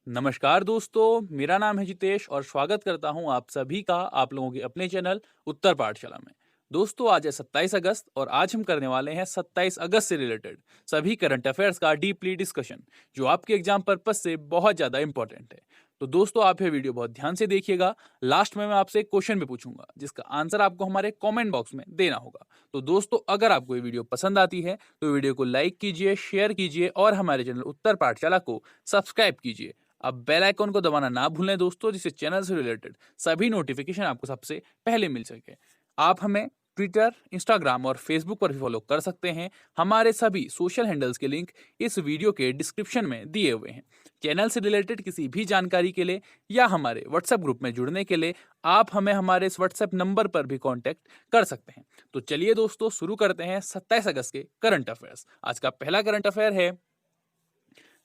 नमस्कार दोस्तों, मेरा नाम है जितेश और स्वागत करता हूं आप सभी का आप लोगों के अपने चैनल उत्तर पाठशाला में। दोस्तों, आज है 27 अगस्त और आज हम करने वाले हैं 27 अगस्त से रिलेटेड सभी करंट अफेयर्स का डीपली डिस्कशन, जो आपके एग्जाम पर्पज से बहुत ज़्यादा इंपॉर्टेंट है। तो दोस्तों, आप ये वीडियो बहुत ध्यान से देखिएगा। लास्ट में मैं आपसे एक क्वेश्चन भी पूछूंगा जिसका आंसर आपको हमारे कॉमेंट बॉक्स में देना होगा। तो दोस्तों, अगर आपको ये वीडियो पसंद आती है तो वीडियो को लाइक कीजिए, शेयर कीजिए और हमारे चैनल उत्तर पाठशाला को सब्सक्राइब कीजिए। अब बेल आइकन को दबाना ना भूलें दोस्तों, जिससे चैनल से रिलेटेड सभी नोटिफिकेशन आपको सबसे पहले मिल सके। आप हमें ट्विटर, इंस्टाग्राम और फेसबुक पर भी फॉलो कर सकते हैं। हमारे सभी सोशल हैंडल्स के लिंक इस वीडियो के डिस्क्रिप्शन में दिए हुए हैं। चैनल से रिलेटेड किसी भी जानकारी के लिए या हमारे व्हाट्सएप ग्रुप में जुड़ने के लिए आप हमें हमारे इस व्हाट्सएप नंबर पर भी कॉन्टैक्ट कर सकते हैं। तो चलिए दोस्तों, शुरू करते हैं 27 अगस्त के करंट अफेयर्स। आज का पहला करंट अफेयर है,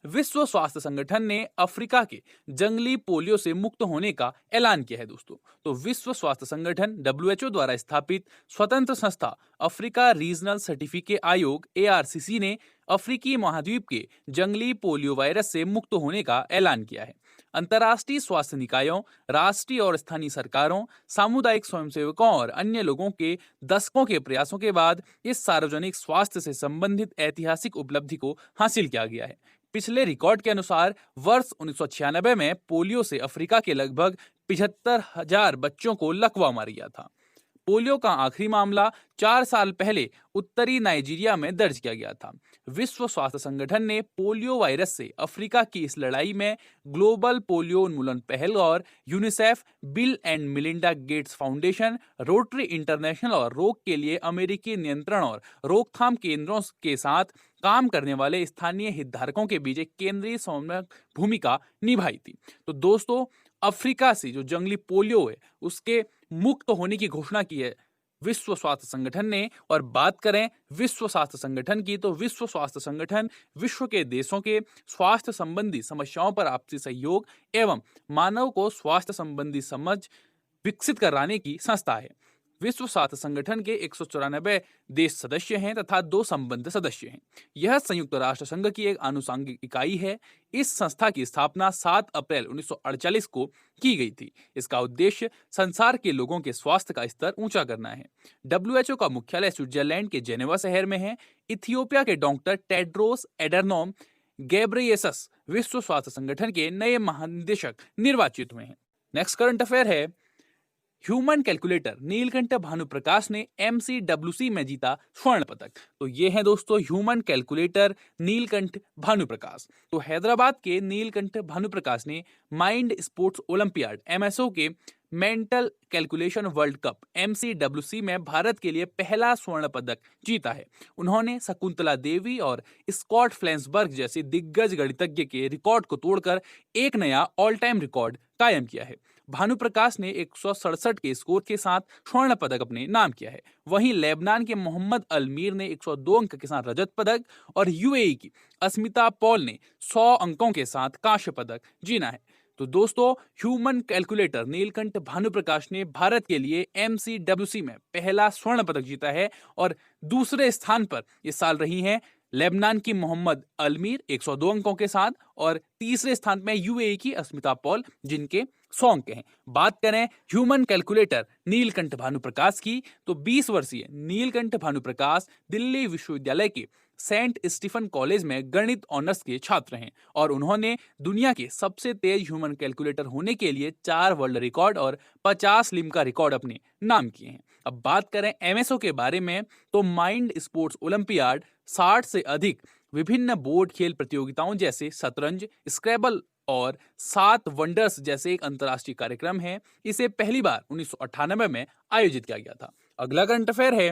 विश्व स्वास्थ्य संगठन ने अफ्रीका के जंगली पोलियो से मुक्त होने का ऐलान किया है दोस्तों। तो विश्व स्वास्थ्य संगठन डब्ल्यूएचओ द्वारा स्थापित स्वतंत्र संस्था अफ्रीका रीजनल सर्टिफिकेट आयोग एआरसीसी ने अफ्रीकी महाद्वीप के जंगली पोलियो वायरस से मुक्त होने का ऐलान किया है। अंतर्राष्ट्रीय स्वास्थ्य निकायों, राष्ट्रीय और स्थानीय सरकारों, सामुदायिक स्वयंसेवकों और अन्य लोगों के दशकों के प्रयासों के बाद इस सार्वजनिक स्वास्थ्य से संबंधित ऐतिहासिक उपलब्धि को हासिल किया गया है। पिछले रिकॉर्ड के अनुसार वर्ष 1996 में पोलियो से अफ्रीका के लगभग 75,000 बच्चों को लकवा मार गया था। पोलियो का आखिरी मामला 4 साल पहले उत्तरी नाइजीरिया में दर्ज किया गया था। विश्व स्वास्थ्य संगठन ने पोलियो वायरस से अफ्रीका की इस लड़ाई में ग्लोबल पोलियो उन्मूलन पहल और UNICEF, bill and Melinda Gates foundation, rotary international और रोग के लिए अमेरिकी नियंत्रण और रोकथाम केंद्रों के साथ काम करने वाले स्थानीय हितधारकों के बीच एक केंद्रीय समन्वयक भूमिका निभाई थी। तो दोस्तों, अफ्रीका से जो जंगली पोलियो है उसके मुक्त होने की घोषणा की है विश्व स्वास्थ्य संगठन ने। और बात करें विश्व स्वास्थ्य संगठन की, तो विश्व स्वास्थ्य संगठन विश्व के देशों के स्वास्थ्य संबंधी समस्याओं पर आपसी सहयोग एवं मानव को स्वास्थ्य संबंधी समझ विकसित कराने की संस्था है। विश्व स्वास्थ्य संगठन के 194 देश सदस्य हैं तथा 2 संबद्ध सदस्य हैं। यह संयुक्त राष्ट्र संघ की एक आनुषंगिक इकाई है। इस संस्था की स्थापना 7 अप्रैल 1948 को की गई थी। इसका उद्देश्य संसार के लोगों के स्वास्थ्य का स्तर ऊंचा करना है। डब्ल्यूएचओ का मुख्यालय स्विट्जरलैंड के जेनेवा शहर में है। इथियोपिया के डॉक्टर टेड्रोस एडरनोम गेब्रेयेसस विश्व स्वास्थ्य संगठन के नए महानिदेशक निर्वाचित हुए हैं। नेक्स्ट करंट अफेयर है, ह्यूमन कैलकुलेटर नीलकंठ भानुप्रकाश ने एमसीडब्ल्यूसी में जीता स्वर्ण पदक। तो ये है दोस्तों ह्यूमन कैलकुलेटर नीलकंठ भानुप्रकाश। तो हैदराबाद के नीलकंठ भानुप्रकाश ने माइंड स्पोर्ट्स ओलंपियाड एमएसओ के मेंटल कैलकुलेशन वर्ल्ड कप एमसीडब्ल्यूसी में भारत के लिए पहला स्वर्ण पदक जीता है। उन्होंने शकुंतला देवी और स्कॉट फ्लेंसबर्ग जैसे दिग्गज गणितज्ञ के रिकॉर्ड को तोड़कर एक नया ऑल टाइम रिकॉर्ड कायम किया है। भानुप्रकाश ने 167 के स्कोर के साथ स्वर्ण पदक अपने नाम किया है। वहीं लेबनान के मोहम्मद अलमीर ने 102 अंक के साथ रजत पदक और यूएई की अस्मिता पॉल ने 100 अंकों के साथ कांस्य पदक जीना है। तो दोस्तों, ह्यूमन कैलकुलेटर नीलकंठ भानुप्रकाश ने भारत के लिए एमसीडब्ल्यूसी में पहला स्वर्ण पदक जीता है। और दूसरे स्थान पर इस साल रही हैं लेबनान की मोहम्मद अलमीर 102 अंकों के साथ, और तीसरे स्थान में यूएई की अस्मिता पॉल जिनके 100 अंक हैं। बात करें ह्यूमन कैलकुलेटर नीलकंठ भानुप्रकाश की, तो 20 वर्षीय नीलकंठ भानुप्रकाश दिल्ली विश्वविद्यालय के सेंट स्टीफन कॉलेज में गणित ऑनर्स के छात्र हैं और उन्होंने दुनिया के सबसे तेज ह्यूमन कैलकुलेटर होने के लिए 4 वर्ल्ड रिकॉर्ड और 50 लिम्का रिकॉर्ड अपने नाम किए हैं। अब बात करें एमएसओ के बारे में, तो माइंड स्पोर्ट्स ओलंपियाड 60 से अधिक विभिन्न बोर्ड खेल प्रतियोगिताओं जैसे शतरंज, स्क्रैबल और 7 वंडर्स जैसे एक अंतर्राष्ट्रीय कार्यक्रम है। इसे पहली बार 1998 में आयोजित किया गया था। अगला करंट अफेयर है,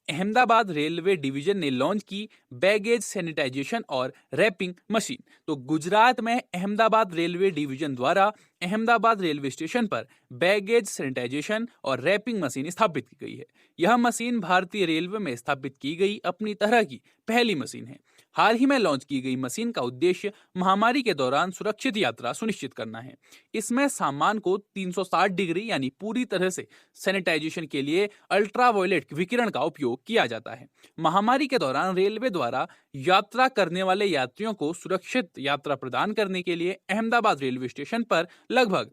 अहमदाबाद रेलवे डिवीजन ने लॉन्च की बैगेज सैनिटाइजेशन और रैपिंग मशीन। तो गुजरात में अहमदाबाद रेलवे डिवीजन द्वारा अहमदाबाद रेलवे स्टेशन पर बैगेज सैनिटाइजेशन और रैपिंग मशीन स्थापित की गई है। यह मशीन भारतीय रेलवे में स्थापित की गई अपनी तरह की पहली मशीन है। हाल ही में लॉन्च की गई मशीन का उद्देश्य महामारी के दौरान सुरक्षित यात्रा सुनिश्चित करना है। इसमें सामान को 360 डिग्री यानी पूरी तरह से सैनिटाइजेशन के लिए अल्ट्रावायलेट विकिरण का उपयोग किया जाता है। महामारी के दौरान रेलवे द्वारा यात्रा करने वाले यात्रियों को सुरक्षित यात्रा प्रदान करने के लिए अहमदाबाद रेलवे स्टेशन पर लगभग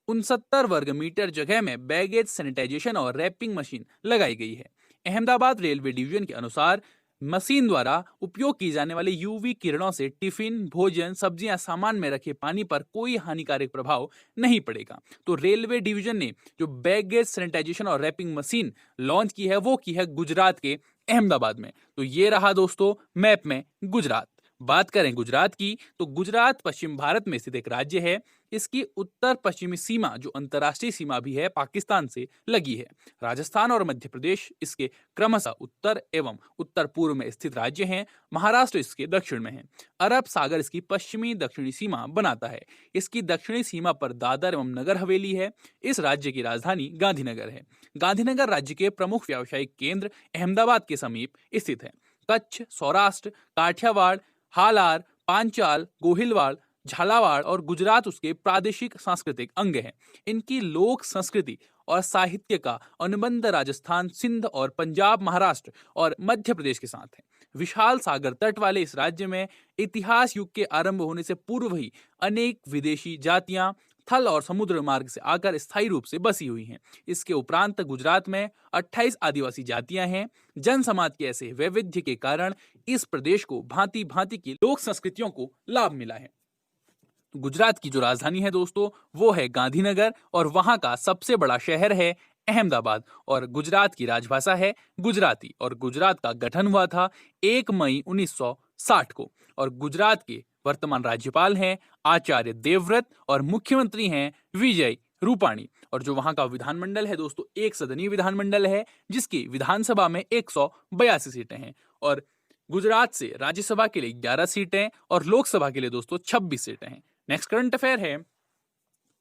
69 वर्ग मीटर जगह में बैगेज सैनिटाइजेशन और रैपिंग मशीन लगाई गई है। अहमदाबाद रेलवे डिवीजन के अनुसार मशीन द्वारा उपयोग की जाने वाले यूवी किरणों से टिफिन, भोजन, सब्जियां, सामान में रखे पानी पर कोई हानिकारक प्रभाव नहीं पड़ेगा। तो रेलवे डिवीजन ने जो बैगेज सैनिटाइजेशन और रैपिंग मशीन लॉन्च की है वो की है गुजरात के अहमदाबाद में। तो ये रहा दोस्तों मैप में गुजरात। बात करें गुजरात की तो गुजरात पश्चिम भारत में स्थित एक राज्य है। इसकी उत्तर पश्चिमी सीमा जो अंतर्राष्ट्रीय सीमा भी है पाकिस्तान से लगी है। राजस्थान और मध्य प्रदेश इसके क्रमशः उत्तर एवं उत्तर पूर्व में स्थित राज्य हैं। महाराष्ट्र इसके दक्षिण में है। अरब सागर इसकी पश्चिमी दक्षिणी सीमा बनाता है। इसकी दक्षिणी सीमा पर दादर एवं नगर हवेली है। इस राज्य की राजधानी गांधीनगर है। गांधीनगर राज्य के प्रमुख व्यावसायिक केंद्र अहमदाबाद के समीप स्थित है। कच्छ, सौराष्ट्र, काठियावाड़, हालार, पांचाल, गोहिलवाड़, झालावाड़ और गुजरात उसके प्रादेशिक सांस्कृतिक अंग हैं। इनकी लोक संस्कृति और साहित्य का अनुबंध राजस्थान, सिंध और पंजाब, महाराष्ट्र और मध्य प्रदेश के साथ है। विशाल सागर तट वाले इस राज्य में इतिहास युग के आरंभ होने से पूर्व ही अनेक विदेशी जातियां थल और समुद्र मार्ग से आकर स्थायी रूप से बसी हुई हैं। इसके उपरांत गुजरात में 28 आदिवासी जातियां हैं। जन समाज के ऐसे वैविध्य के कारण इस प्रदेश को भांति भांति की लोक संस्कृतियों को लाभ मिला है। गुजरात की जो राजधानी है दोस्तों वो है गांधीनगर और वहां का सबसे बड़ा शहर है अहमदाबाद और गुजरात की राजभाषा है गुजराती और गुजरात का गठन हुआ था 1 मई 1960 को और गुजरात के वर्तमान राज्यपाल हैं आचार्य देवव्रत और मुख्यमंत्री हैं विजय रूपाणी और जो वहां का विधानमंडल है दोस्तों एक सदनीय विधानमंडल है जिसकी विधानसभा में 182 सीटें हैं और गुजरात से राज्यसभा के लिए 11 सीटें और लोकसभा के लिए दोस्तों 26 सीटें हैं। नेक्स्ट करंट अफेयर है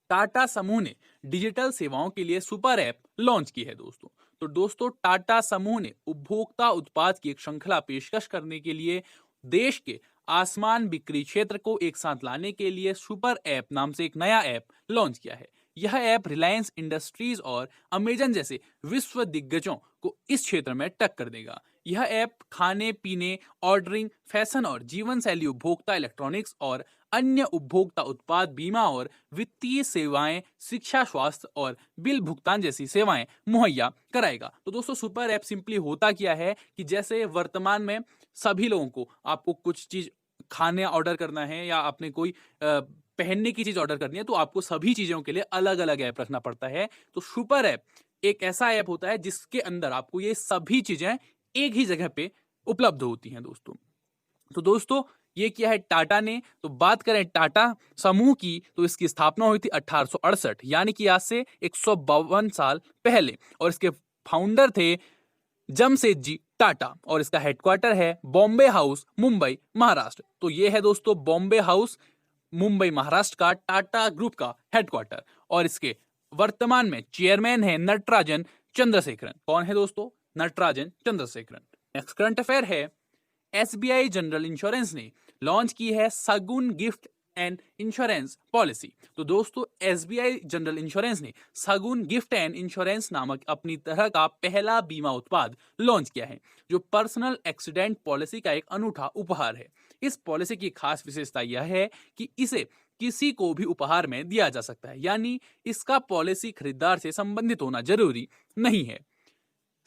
टाटा समूह ने डिजिटल सेवाओं के लिए सुपर ऐप लॉन्च की है दोस्तों। तो दोस्तों टाटा समूह ने उपभोक्ता उत्पाद की एक श्रृंखला पेशकश करने के लिए देश के आसमान बिक्री क्षेत्र को एक साथ लाने के लिए सुपर ऐप नाम से एक नया ऐप लॉन्च किया है। यह ऐप रिलायंस इंडस्ट्रीज और अमेजन जैसे विश्व दिग्गजों को इस क्षेत्र में टक्कर देगा। यह ऐप खाने पीने, ऑर्डरिंग, फैशन और जीवन शैली उपभोक्ता इलेक्ट्रॉनिक्स और अन्य उपभोक्ता उत्पाद, बीमा और वित्तीय सेवाएं, शिक्षा, स्वास्थ्य और बिल भुगतान जैसी सेवाएं मुहैया कराएगा। तो दोस्तों सुपर ऐप सिंपली होता क्या है कि जैसे वर्तमान में सभी लोगों को आपको कुछ चीज खाने ऑर्डर करना है या आपने कोई पहनने की चीज ऑर्डर करनी है तो आपको सभी चीजों के लिए अलग अलग ऐप रखना पड़ता है। तो सुपर ऐप एक ऐसा ऐप होता है जिसके अंदर आपको ये सभी चीजें एक ही जगह पे उपलब्ध होती हैं दोस्तों। तो दोस्तों ये किया है टाटा ने। तो बात करें टाटा समूह की तो इसकी स्थापना हुई थी 1868 यानी कि आज से 152 साल पहले और इसके फाउंडर थे जमशेदजी टाटा और इसका हेडक्वार्टर है बॉम्बे हाउस, मुंबई, महाराष्ट्र। तो ये है दोस्तों बॉम्बे हाउस, मुंबई, महाराष्ट्र का टाटा ग्रुप का हेडक्वार्टर और इसके वर्तमान में चेयरमैन है नटराजन चंद्रशेखरन। कौन है दोस्तों? Natarajan Chandrasekaran. Next current affair है एसबीआई जनरल इंश्योरेंस ने लॉन्च की है सगुन गिफ्ट एंड इंश्योरेंस पॉलिसी। तो दोस्तों एसबीआई जनरल इंश्योरेंस ने सगुन गिफ्ट एंड इंश्योरेंस नामक अपनी तरह का पहला बीमा उत्पाद लॉन्च किया है जो पर्सनल एक्सीडेंट पॉलिसी का एक अनूठा उपहार है। इस पॉलिसी की खास विशेषता यह है कि इसे किसी को भी उपहार में दिया जा सकता है यानी इसका पॉलिसी खरीदार से संबंधित होना जरूरी नहीं है।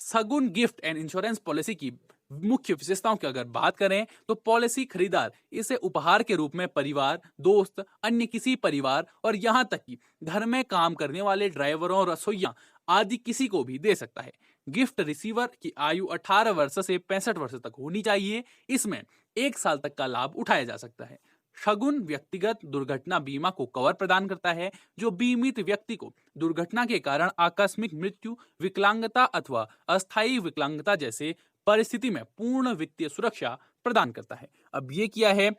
सगुन गिफ्ट एंड इंश्योरेंस पॉलिसी की मुख्य विशेषताओं की अगर बात करें तो पॉलिसी खरीदार इसे उपहार के रूप में परिवार, दोस्त, अन्य किसी परिवार और यहां तक कि घर में काम करने वाले ड्राइवरों, रसोइया आदि किसी को भी दे सकता है। गिफ्ट रिसीवर की आयु 18 वर्ष से 65 वर्ष तक होनी चाहिए। इसमें 1 साल तक का लाभ उठाया जा सकता है। शगुन व्यक्तिगत दुर्घटना बीमा को कवर प्रदान करता है जो बीमित व्यक्ति को दुर्घटना के कारण आकस्मिक मृत्यु, विकलांगता अथवा अस्थायी विकलांगता जैसे परिस्थिति में पूर्ण वित्तीय सुरक्षा प्रदान करता है। अब ये किया है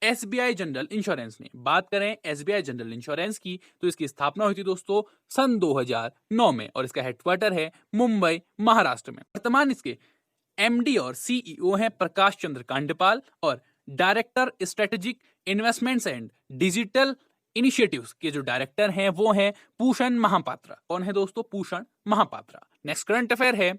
एसबीआई जनरल इंश्योरेंस ने। बात करें एसबीआई जनरल इंश्योरेंस की तो इसकी स्थापना हुई थी दोस्तों सन 2009 में और इसका हेडक्वार्टर है मुंबई, महाराष्ट्र में। वर्तमान इसके एमडी और सीईओ हैं प्रकाश चंद्र कांडपाल और director strategic investments and digital initiatives के जो डायरेक्टर हैं वो हैं पूषण महापात्रा। कौन है दोस्तों? Pushan Mahapatra. Next current affair है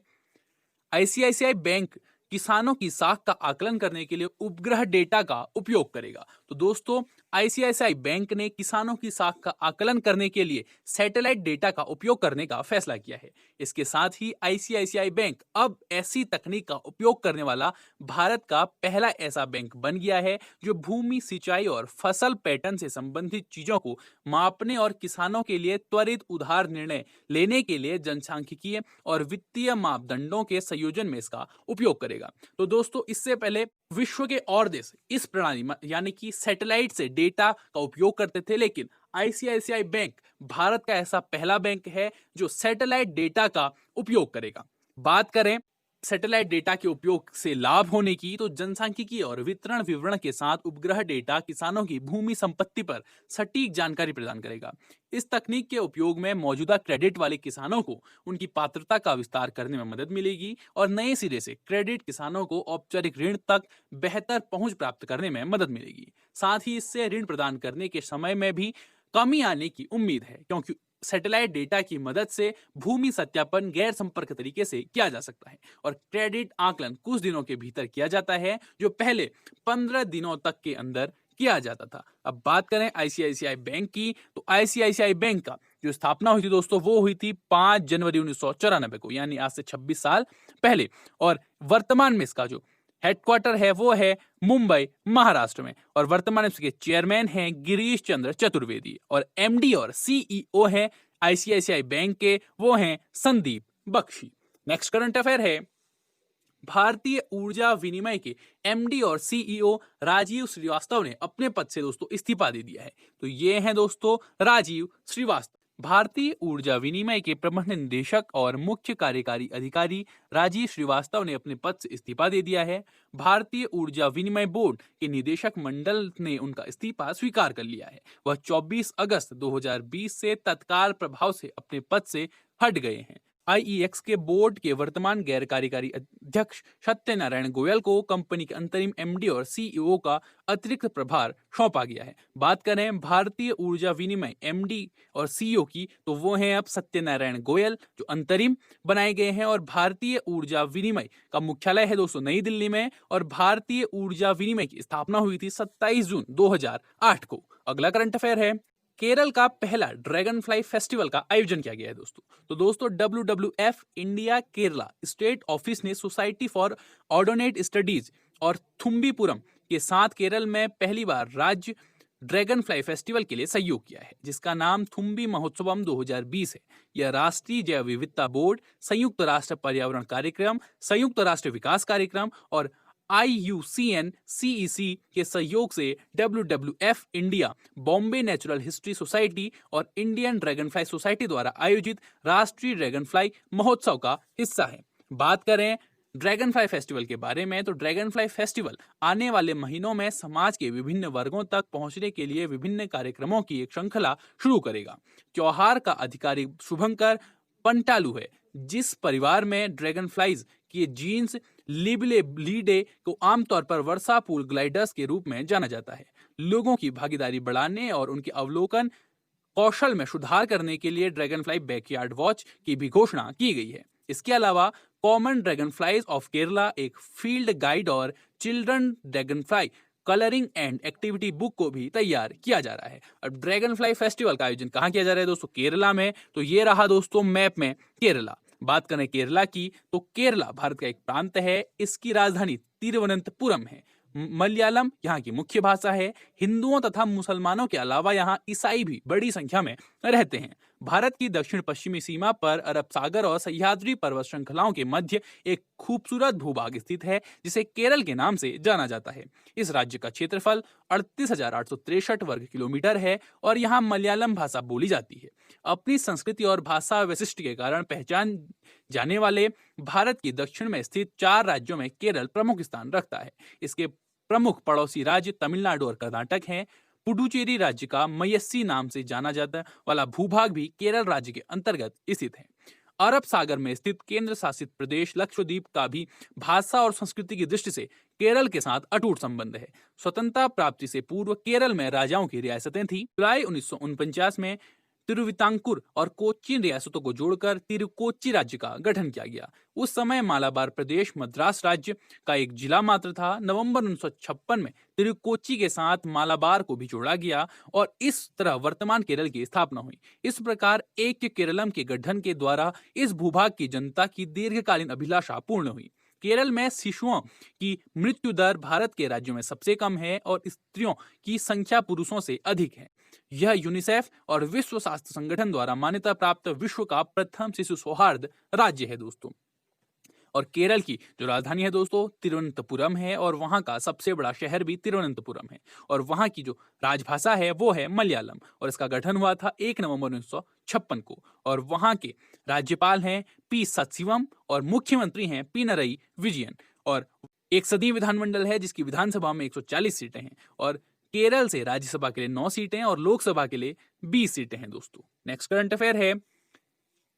आईसीआईसीआई बैंक किसानों की साख का आकलन करने के लिए उपग्रह डेटा का उपयोग करेगा। तो दोस्तों आईसीआईसीआई बैंक ने किसानों की साख का आकलन करने के लिए सैटेलाइट डेटा का उपयोग करने का फैसला किया है। इसके साथ ही आईसीआईसीआई बैंक अब ऐसी तकनीक का उपयोग करने वाला भारत का पहला ऐसा बैंक बन गया है जो भूमि, सिंचाई और फसल पैटर्न से संबंधित चीजों को मापने और किसानों के लिए त्वरित उधार निर्णय लेने के लिए जनसांख्यिकीय और वित्तीय मापदंडों के संयोजन में इसका उपयोग करेगा। तो दोस्तों इससे पहले विश्व के और देश इस प्रणाली यानी कि सैटेलाइट से डेटा का उपयोग करते थे, लेकिन आईसीआईसीआई बैंक भारत का ऐसा पहला बैंक है जो सैटेलाइट डेटा का उपयोग करेगा। बात करें सैटेलाइट डेटा के उपयोग से लाभ होने की, तो जनसांख्यिकी और वितरण विवरण के साथ उपग्रह डेटा किसानों की भूमि संपत्ति पर सटीक जानकारी प्रदान करेगा। इस तकनीक के उपयोग में मौजूदा क्रेडिट वाले किसानों को उनकी पात्रता का विस्तार करने में मदद मिलेगी और नए सिरे से क्रेडिट किसानों को औपचारिक ऋण तक बेहतर पहुंच प्राप्त करने में मदद मिलेगी। साथ ही इससे ऋण प्रदान करने के समय में भी कमी आने की उम्मीद है, क्योंकि सैटेलाइट डेटा की मदद से भूमि सत्यापन गैर संपर्क तरीके से किया जा सकता है और क्रेडिट आकलन कुछ दिनों के भीतर किया जाता है, जो पहले 15 दिनों तक के अंदर किया जाता था। अब बात करें आईसीआईसीआई बैंक की, तो आईसीआईसीआई बैंक का जो स्थापना हुई थी दोस्तों वो हुई थी 5 जनवरी 1994 को, यानी आज से 26 साल पहले। और वर्तमान में इसका जो हेडक्वार्टर है वो है मुंबई, महाराष्ट्र में, और वर्तमान में इसके चेयरमैन हैं गिरीश चंद्र चतुर्वेदी और एमडी और सीईओ हैं आईसीआईसीआई बैंक के वो हैं Sandeep Bakshi. Next current affair है भारतीय ऊर्जा विनिमय के एमडी और सीईओ राजीव श्रीवास्तव ने अपने पद से दोस्तों इस्तीफा दे दिया है। तो ये हैं दोस्तों राजीव श्रीवास्तव। भारतीय ऊर्जा विनिमय के प्रबंध निदेशक और मुख्य कार्यकारी अधिकारी राजीव श्रीवास्तव ने अपने पद से इस्तीफा दे दिया है। भारतीय ऊर्जा विनिमय बोर्ड के निदेशक मंडल ने उनका इस्तीफा स्वीकार कर लिया है। वह 24 अगस्त 2020 से तत्काल प्रभाव से अपने पद से हट गए हैं। आईईएक्स के बोर्ड के वर्तमान गैर कार्यकारी अध्यक्ष सत्यनारायण गोयल को कंपनी के अंतरिम एमडी और सीईओ का अतिरिक्त प्रभार सौंपा गया है। बात करें भारतीय ऊर्जा विनिमय एमडी और सीईओ की, तो वो हैं अब सत्यनारायण गोयल जो अंतरिम बनाए गए हैं, और भारतीय ऊर्जा विनिमय का मुख्यालय है दोस्तों नई दिल्ली में, और भारतीय ऊर्जा विनिमय की स्थापना हुई थी 27 जून 2008 को। अगला करंट अफेयर है केरल का पहला ड्रैगन फ्लाई फेस्टिवल का आयोजन किया गया है दोस्तों। तो दोस्तों WWF India Kerala state office ने सोसाइटी फॉर ऑर्डोनेट स्टडीज और थुम्बीपुरम के साथ केरल में पहली बार राज्य ड्रैगन फ्लाई फेस्टिवल के लिए सहयोग किया है, जिसका नाम थुम्बी महोत्सवम 2020 है। यह राष्ट्रीय जैव विविधता बोर्ड, संयुक्त राष्ट्र पर्यावरण कार्यक्रम, संयुक्त राष्ट्र विकास कार्यक्रम और IUCN CEC के सहयोग से WWF India, Bombay natural history society और इंडियन ड्रैगनफ्लाई सोसाइटी द्वारा आयोजित राष्ट्रीय ड्रैगनफ्लाई महोत्सव का हिस्सा है। बात करें ड्रैगनफ्लाई फेस्टिवल के बारे में, तो ड्रैगनफ्लाई फेस्टिवल आने वाले महीनों में समाज के विभिन्न वर्गों तक पहुंचने के लिए विभिन्न कार्यक्रमों की एक श्रृंखला शुरू करेगा। त्योहार का आधिकारिक शुभंकर पंटालू है, जिस परिवार में ड्रैगनफ्लाइज के जीन्स लिबले को आमतौर पर वर्षा पूल ग्लाइडर्स के रूप में जाना जाता है। लोगों की भागीदारी बढ़ाने और उनके अवलोकन कौशल में सुधार करने के लिए ड्रैगनफ्लाई बैकयार्ड वॉच की भी घोषणा की गई है। इसके अलावा कॉमन ड्रैगनफ्लाइज ऑफ केरला एक फील्ड गाइड और children Dragonfly colouring and activity book को भी तैयार किया जा रहा है। अब ड्रैगनफ्लाई फेस्टिवल का आयोजन कहाँ किया जा रहा है दोस्तों? केरला में। तो ये रहा दोस्तों मैप में केरला। बात करें केरला की, तो केरला भारत का एक प्रांत है। इसकी राजधानी तिरुवनंतपुरम है। मलयालम यहाँ की मुख्य भाषा है। हिंदुओं तथा मुसलमानों के अलावा यहाँ ईसाई भी बड़ी संख्या में रहते हैं। भारत की दक्षिण पश्चिमी सीमा पर अरब सागर और सह्याद्री पर्वत श्रृंखलाओं के मध्य एक खूबसूरत भूभाग स्थित है, जिसे केरल के नाम से जाना जाता है। इस राज्य का क्षेत्रफल 38,863 वर्ग किलोमीटर है और यहाँ मलयालम भाषा बोली जाती है। अपनी संस्कृति और भाषा वैशिष्ट्य के कारण पहचान जाने वाले भारत की दक्षिण में स्थित 4 राज्यों में केरल प्रमुख स्थान रखता है। इसके प्रमुख पड़ोसी राज्य तमिलनाडु और कर्नाटक हैं। पुडुचेरी राज्य का मयस्सी नाम से जाना जाता वाला भूभाग भी केरल राज्य के अंतर्गत स्थित है। अरब सागर में स्थित केंद्र शासित प्रदेश लक्षद्वीप का भी भाषा और संस्कृति की दृष्टि से केरल के साथ अटूट संबंध है। स्वतंत्रता प्राप्ति से पूर्व केरल में राजाओं की रियासतें थी। जुलाई 1949 में तिरुवितांकुर और कोच्चि रियासतों को जोड़कर तिरुकोच्चि राज्य का गठन किया गया। उस समय मालाबार प्रदेश मद्रास राज्य का एक जिला मात्र था। नवंबर 1956 में तिरुकोच्चि के साथ मालाबार को भी जोड़ा गया और इस तरह वर्तमान केरल की स्थापना हुई। इस प्रकार एक केरलम के गठन के द्वारा इस भूभाग की जनता की दीर्घकालीन अभिलाषा पूर्ण हुई। केरल में शिशुओं की मृत्यु दर भारत के राज्यों में सबसे कम है और स्त्रियों की संख्या पुरुषों से अधिक है। यह यूनिसेफ और विश्व स्वास्थ्य संगठन द्वारा मान्यता प्राप्त विश्व का प्रथम शिशु सौहार्द राज्य है दोस्तों। और केरल की जो राजधानी है दोस्तों तिरुवनंतपुरम है और वहाँ का सबसे बड़ा शहर भी तिरुवनंतपुरम है और वहाँ की जो राजभाषा है वो है मलयालम और इसका गठन हुआ था 1 नवंबर 1956 को और वहाँ के राज्यपाल हैं पी सत्सिवम और मुख्यमंत्री हैं पिनरई विजयन और एक सदीय विधानमंडल है जिसकी विधानसभा में 140 सीटें हैं और केरल से राज्यसभा के लिए 9 सीटें और लोकसभा के लिए 20 सीटें हैं दोस्तों। नेक्स्ट करंट अफेयर है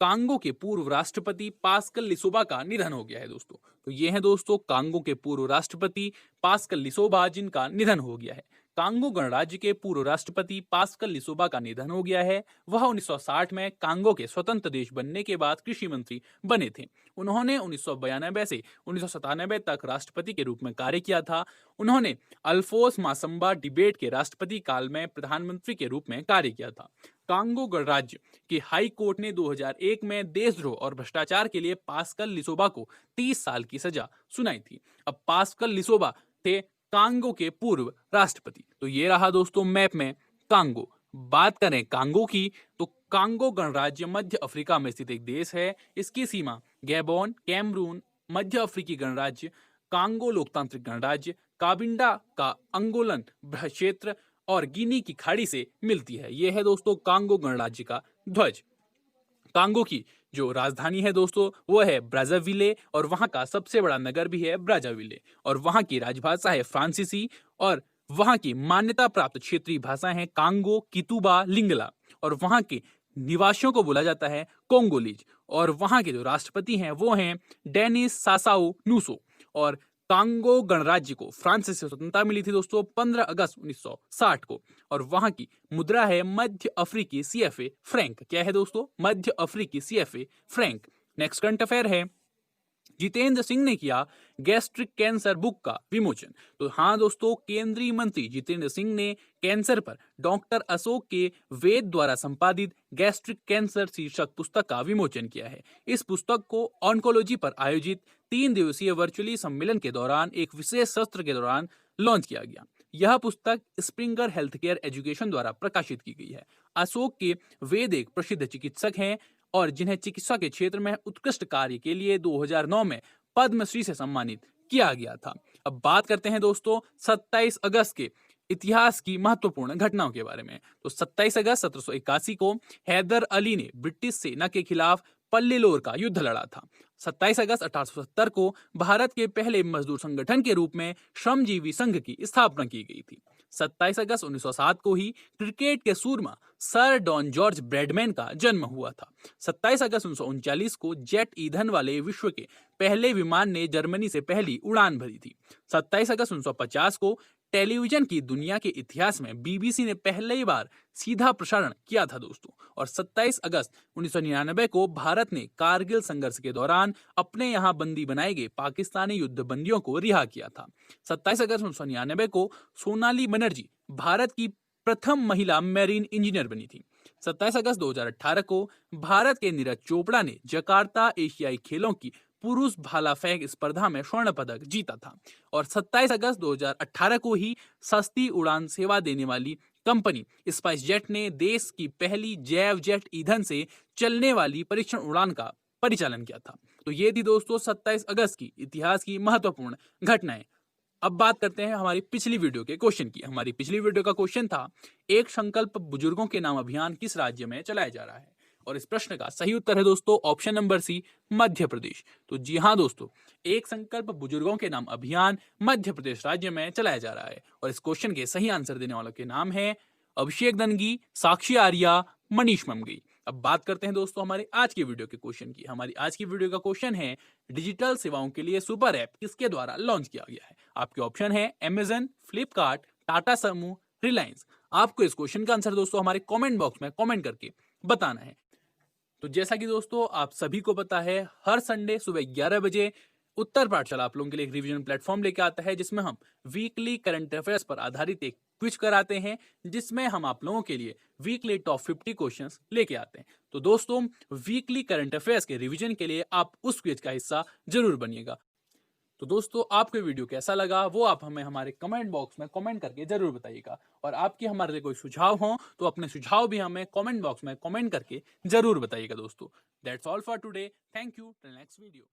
कांगो के पूर्व राष्ट्रपति पास्कल लिसोबा का निधन हो गया है दोस्तों। तो ये है दोस्तों कांगो के पूर्व राष्ट्रपति पास्कल लिसोबा जिनका निधन हो गया है। कांगो गणराज्य के पूर्व राष्ट्रपति पास्कल लिसोबा का निधन हो गया है। वह 1960 में कांगो के स्वतंत्र देश बनने के बाद कृषि मंत्री बने थे। उन्होंने 1992 से 1997 तक राष्ट्रपति के रूप में कार्य किया था। उन्होंने अल्फोंस मासंबा डिबेट के राष्ट्रपति काल में प्रधानमंत्री के रूप में कार्य किया था। कांगो गणराज्य के हाई कोर्ट ने 2001 में देशद्रोह और भ्रष्टाचार के लिए पास्कल लिसोबा को 30 साल की सजा सुनाई थी। अब पास्कल लिसोबा थे कांगो के पूर्व राष्ट्रपति। तो ये रहा दोस्तों मैप में कांगो। बात करें कांगो की तो कांगो गणराज्य मध्य अफ्रीका में स्थित एक देश है। इसकी सीमा गैबोन, कैमरून, मध्य अफ्रीकी गणराज्य, कांगो लोकतांत्रिक गणराज्य, काबिंडा का अंगोलन क्षेत्र और गिनी की खाड़ी से मिलती है। यह है दोस्तों कांगो गणराज्य का ध्वज। कांगो की जो राजधानी है दोस्तों वो है ब्राज़ाविले और वहां का सबसे बड़ा नगर भी है ब्राज़ाविले और वहां की राजभाषा है फ्रांसीसी और वहां की मान्यता प्राप्त क्षेत्रीय भाषाएं हैं कांगो, कितुबा, लिंगला और वहां के निवासियों को बोला जाता है कोंगोलीज और वहां के जो राष्ट्रपति हैं वो हैं डेनिस सासाओ नुसो और कांगो गणराज्य को फ्रांस से स्वतंत्रता मिली थी दोस्तों 15 अगस्त 1960 को और वहां की मुद्रा है मध्य अफ्रीकी सीएफए फ्रैंक। क्या है दोस्तों? मध्य अफ्रीकी CFA franc. Next current affair है जितेंद्र सिंह ने किया गैस्ट्रिक कैंसर बुक का विमोचन। तो हाँ दोस्तों केंद्रीय मंत्री जितेंद्र सिंह ने कैंसर पर डॉक्टर अशोक के वेद द्वारा संपादित गैस्ट्रिक कैंसर शीर्षक पुस्तक का विमोचन किया है। इस पुस्तक को ऑन्कोलॉजी पर आयोजित 3 दिवसीय वर्चुअली सम्मेलन के दौरान एक विशेष सत्र के दौरान लॉन्च किया गया। यह पुस्तक स्प्रिंगर हेल्थ केयर एजुकेशन द्वारा प्रकाशित की गई है। अशोक के वेद एक प्रसिद्ध चिकित्सक हैं और जिन्हें चिकित्सा के क्षेत्र में उत्कृष्ट कार्य के लिए 2009 में पद्मश्री से सम्मानित किया गया था। अब बात करते हैं दोस्तों 27 अगस्त के इतिहास की महत्वपूर्ण घटनाओं के बारे में। तो 27 अगस्त 1781 को हैदर अली ने ब्रिटिश सेना के खिलाफ पल्लीलोर का युद्ध लड़ा था। 27 अगस्त 1870 को भारत के पहले मजदूर संगठन के रूप में श्रमजीवी संघ की स्थापना की गई थी। 27 अगस्त 1907 को ही क्रिकेट के सूरमा सर डॉन जॉर्ज ब्रैडमैन का जन्म हुआ था। 27 अगस्त 1939 को जेट ईंधन वाले विश्व के पहले विमान ने जर्मनी से पहली उड़ान भरी थी। 27 अगस्त 1950 को टेलीविजन की दुनिया के इतिहास में बीबीसी ने पहली बार सीधा प्रसारण किया था दोस्तों। और 27 अगस्त 1999 को भारत ने कारगिल संघर्ष के दौरान अपने यहाँ बंदी बनाए गए पाकिस्तानी युद्ध बंदियों को रिहा किया था। 27 अगस्त 1999 को सोनाली बनर्जी भारत की प्रथम महिला मैरीन इंजीनियर बनी थी। 27 अगस्त 2018 को भारत के नीरज चोपड़ा ने जकार्ता एशियाई खेलों की पुरुष भाला फेंक स्पर्धा में स्वर्ण पदक जीता था। और 27 अगस्त 2018 को ही सस्ती उड़ान सेवा देने वाली कंपनी स्पाइस जेट ने देश की पहली जैव जेट ईंधन से चलने वाली परीक्षण उड़ान का परिचालन किया था। तो ये थी दोस्तों 27 अगस्त की इतिहास की महत्वपूर्ण घटनाएं। अब बात करते हैं हमारी पिछली वीडियो के क्वेश्चन की। हमारी पिछली वीडियो का क्वेश्चन था एक संकल्प बुजुर्गों के नाम अभियान किस राज्य में चलाया जा रहा है। और इस प्रश्न का सही उत्तर है दोस्तों option number C Madhya Pradesh. तो जी हाँ दोस्तों एक संकल्प बुजुर्गों के नाम अभियान मध्य प्रदेश राज्य में चलाया जा रहा है। और इस क्वेश्चन के सही आंसर देने वालों के नाम है अभिषेक दनगी, साक्षी आर्या, मनीष ममगी। अब बात करते हैं दोस्तों हमारी आज की वीडियो के क्वेश्चन की। हमारी आज की वीडियो का क्वेश्चन है, डिजिटल सेवाओं के लिए सुपर ऐप किसके द्वारा लॉन्च किया गया है? आपके ऑप्शन है अमेजन, फ्लिपकार्ट, टाटा समूह, रिलायंस। आपको इस क्वेश्चन का आंसर दोस्तों हमारे कमेंट बॉक्स में कमेंट करके बताना है। तो जैसा कि दोस्तों आप सभी को पता है, हर संडे सुबह 11 बजे उत्तर पाठशाला आप लोगों के लिए एक रिवीजन प्लेटफॉर्म लेके आता है, जिसमें हम वीकली करंट अफेयर्स पर आधारित एक क्विज कराते हैं, जिसमें हम आप लोगों के लिए वीकली टॉप 50 क्वेश्चंस लेके आते हैं। तो दोस्तों, वीकली करंट अफेयर्स के रिवीजन के लिए आप उस क्विज का हिस्सा जरूर बनिएगा। तो दोस्तों, आपको वीडियो कैसा लगा वो आप हमें हमारे कमेंट बॉक्स में कमेंट करके जरूर बताइएगा, और आपके हमारे लिए कोई सुझाव हो तो अपने सुझाव भी हमें कमेंट बॉक्स में कमेंट करके जरूर बताइएगा। दोस्तों, that's all for today. Thank you. Till next video.